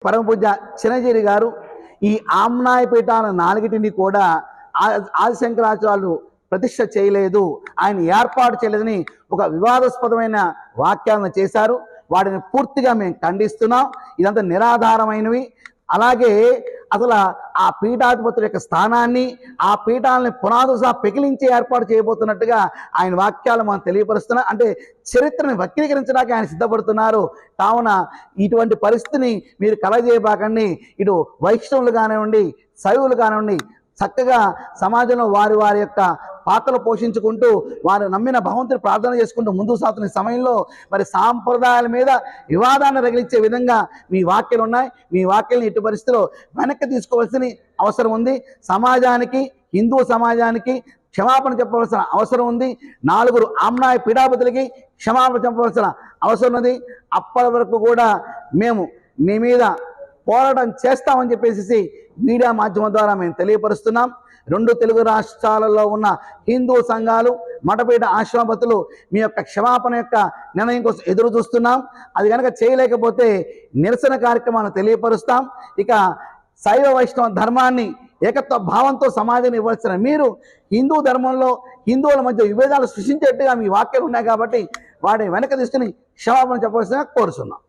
పరమపూజ్య చిన్నజీరి గారు ఈ ఆమ్నాయ పీఠాల నాలుగిటిని కూడా ఆదిశంకరాచార్యులు ప్రతిష్ఠ చేయలేదు, ఆయన ఏర్పాటు చేయలేదని ఒక వివాదాస్పదమైన వాక్యాలను చేశారు. వాటిని పూర్తిగా మేము ఖండిస్తున్నాం. ఇదంతా నిరాధారమైనవి. అలాగే అసలు ఆ పీఠాధిపతుల యొక్క స్థానాన్ని, ఆ పీఠాలని పునాదులు సహా పెకిలించి ఏర్పాటు చేయబోతున్నట్టుగా ఆయన వాక్యాలు మనం తెలియపరుస్తున్నా. అంటే చరిత్రను వక్రీకరించడానికి ఆయన సిద్ధపడుతున్నారు. కావున ఇటువంటి పరిస్థితిని మీరు కలగజేయబాకండి. ఇటు వైష్ణవులు కానివ్వండి, శైవులు కానివ్వండి, చక్కగా సమాజంలో వారి వారి యొక్క పాత్రలు పోషించుకుంటూ వారు నమ్మిన భగవంతుని ప్రార్థన చేసుకుంటూ ముందుకు సాగుతున్న సమయంలో మరి సాంప్రదాయాల మీద వివాదాన్ని రగిలించే విధంగా మీ వాక్యాలు ఉన్నాయి. మీ వాక్యాలను ఎట్టి పరిస్థితిలో వెనక్కి తీసుకోవాల్సిన అవసరం ఉంది. సమాజానికి, హిందూ సమాజానికి క్షమాపణ చెప్పవలసిన అవసరం ఉంది. 4 ఆమ్నాయ పీఠాధిపతులకి క్షమాపణ చెప్పవలసిన అవసరం ఉంది. అప్పటి వరకు కూడా మేము మీ మీద పోరాటం చేస్తామని చెప్పేసి మీడియా మాధ్యమం ద్వారా మేము తెలియపరుస్తున్నాం. 2 తెలుగు రాష్ట్రాలలో ఉన్న హిందూ సంఘాలు, మఠపీఠ ఆశ్రమపతులు మీ యొక్క క్షమాపణ యొక్క నిర్ణయం కోసం ఎదురు చూస్తున్నాం. అది కనుక చేయలేకపోతే నిరసన కార్యక్రమాలను తెలియపరుస్తాం. ఇక శైవ వైష్ణవ ధర్మాన్ని ఏకత్వ భావంతో సమాజాన్ని ఇవ్వాల్సిన మీరు హిందూ ధర్మంలో హిందువుల మధ్య విభేదాలు సృష్టించేట్టుగా మీ వాక్యాలు ఉన్నాయి కాబట్టి వాటిని వెనక తీసుకుని క్షమాపణ చెప్పవలసిందిగా కోరుతున్నాం.